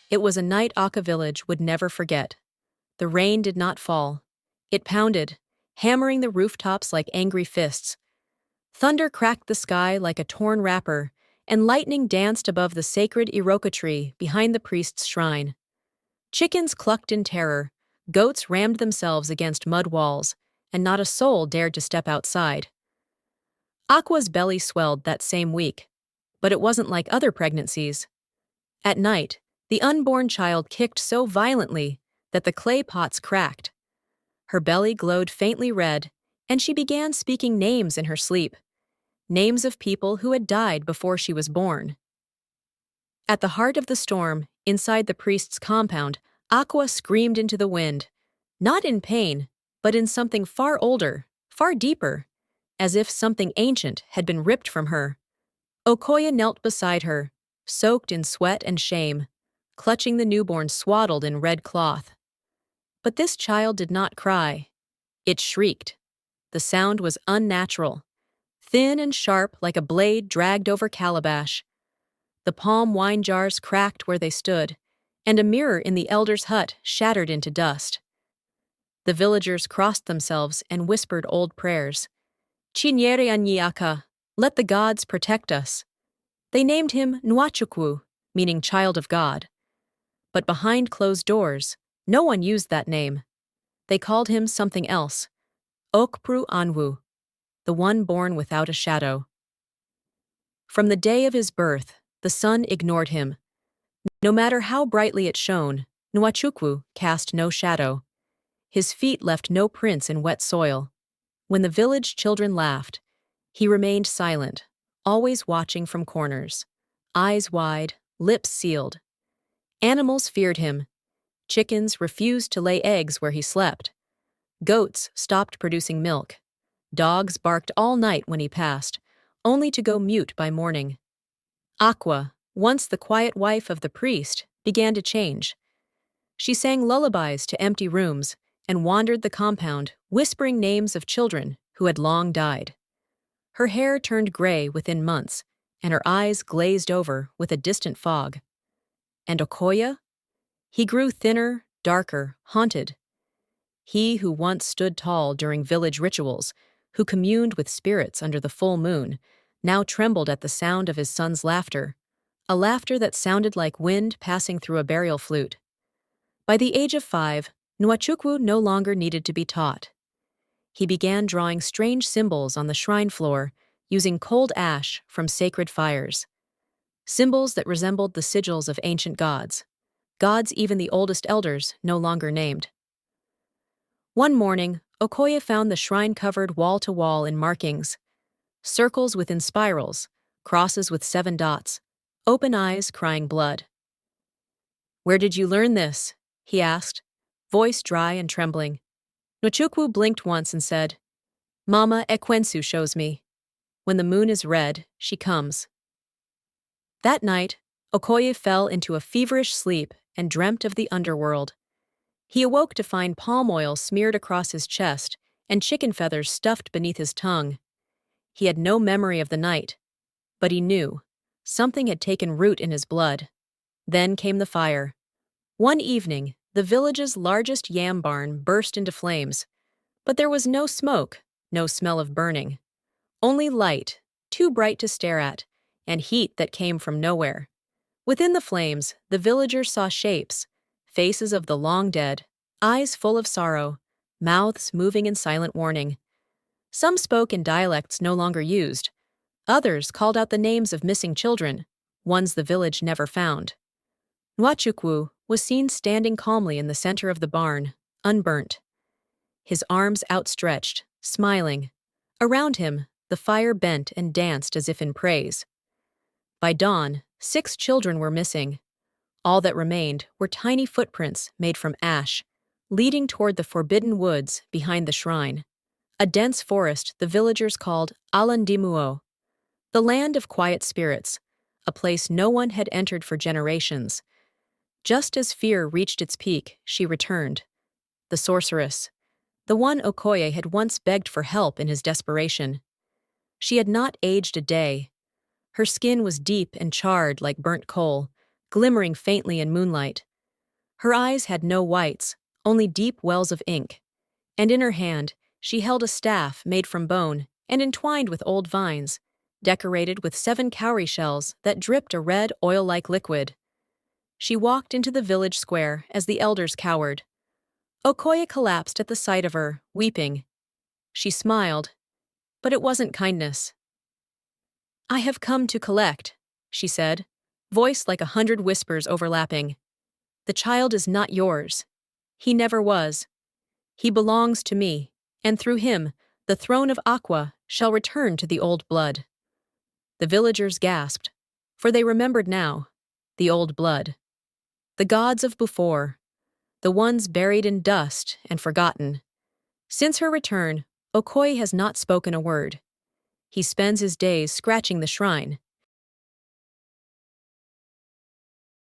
It was a night Aka village would never forget. The rain did not fall. It pounded, hammering the rooftops like angry fists. Thunder cracked the sky like a torn wrapper, and lightning danced above the sacred Iroka tree behind the priest's shrine. Chickens clucked in terror, goats rammed themselves against mud walls, and not a soul dared to step outside. Aqua's belly swelled that same week, but it wasn't like other pregnancies. At night, the unborn child kicked so violently that the clay pots cracked. Her belly glowed faintly red, and she began speaking names in her sleep, names of people who had died before she was born. At the heart of the storm, inside the priest's compound, Aqua screamed into the wind, not in pain, but in something far older, far deeper, as if something ancient had been ripped from her. Okoye knelt beside her, soaked in sweat and shame, clutching the newborn swaddled in red cloth. But this child did not cry. It shrieked. The sound was unnatural, thin and sharp like a blade dragged over calabash. The palm wine jars cracked where they stood, and a mirror in the elder's hut shattered into dust. The villagers crossed themselves and whispered old prayers. Chinyere Anyiaka, let the gods protect us. They named him Nwachukwu, meaning child of God. But behind closed doors, no one used that name. They called him something else, Okpru Anwu, the one born without a shadow. From the day of his birth, the sun ignored him. No matter how brightly it shone, Nwachukwu cast no shadow. His feet left no prints in wet soil. When the village children laughed, he remained silent, always watching from corners, eyes wide, lips sealed. Animals feared him. Chickens refused to lay eggs where he slept. Goats stopped producing milk. Dogs barked all night when he passed, only to go mute by morning. Aqua, once the quiet wife of the priest, began to change. She sang lullabies to empty rooms and wandered the compound, whispering names of children who had long died. Her hair turned gray within months, and her eyes glazed over with a distant fog. And Okoye? He grew thinner, darker, haunted. He who once stood tall during village rituals, who communed with spirits under the full moon, now trembled at the sound of his son's laughter, a laughter that sounded like wind passing through a burial flute. By the age of 5, Nwachukwu no longer needed to be taught. He began drawing strange symbols on the shrine floor, using cold ash from sacred fires. Symbols that resembled the sigils of ancient gods, gods even the oldest elders no longer named. One morning, Okoye found the shrine covered wall to wall in markings, circles within spirals, crosses with 7 dots, open eyes crying blood. "Where did you learn this?" he asked, voice dry and trembling. Nwachukwu blinked once and said, "Mama Ekwensu shows me. When the moon is red, she comes." That night, Okoye fell into a feverish sleep and dreamt of the underworld. He awoke to find palm oil smeared across his chest and chicken feathers stuffed beneath his tongue. He had no memory of the night, but he knew something had taken root in his blood. Then came the fire. One evening, the village's largest yam barn burst into flames, but there was no smoke, no smell of burning. Only light, too bright to stare at, and heat that came from nowhere. Within the flames, the villagers saw shapes, faces of the long dead, eyes full of sorrow, mouths moving in silent warning. Some spoke in dialects no longer used. Others called out the names of missing children, ones the village never found. Nwachukwu was seen standing calmly in the center of the barn, unburnt. His arms outstretched, smiling. Around him, the fire bent and danced as if in praise. By dawn, 6 children were missing. All that remained were tiny footprints made from ash, leading toward the forbidden woods behind the shrine, a dense forest the villagers called Alandimuo, the land of quiet spirits, a place no one had entered for generations. Just as fear reached its peak, she returned. The sorceress, the one Okoye had once begged for help in his desperation. She had not aged a day. Her skin was deep and charred like burnt coal, glimmering faintly in moonlight. Her eyes had no whites, only deep wells of ink, and in her hand she held a staff made from bone and entwined with old vines, decorated with 7 cowrie shells that dripped a red oil-like liquid. She walked into the village square as the elders cowered. Okoye collapsed at the sight of her, weeping. She smiled, but it wasn't kindness. "I have come to collect," she said, voice like 100 whispers overlapping. "The child is not yours. He never was. He belongs to me, and through him, the throne of Aqua shall return to the old blood." The villagers gasped, for they remembered now, the old blood. The gods of before, the ones buried in dust and forgotten. Since her return, Okoye has not spoken a word. He spends his days scratching the shrine,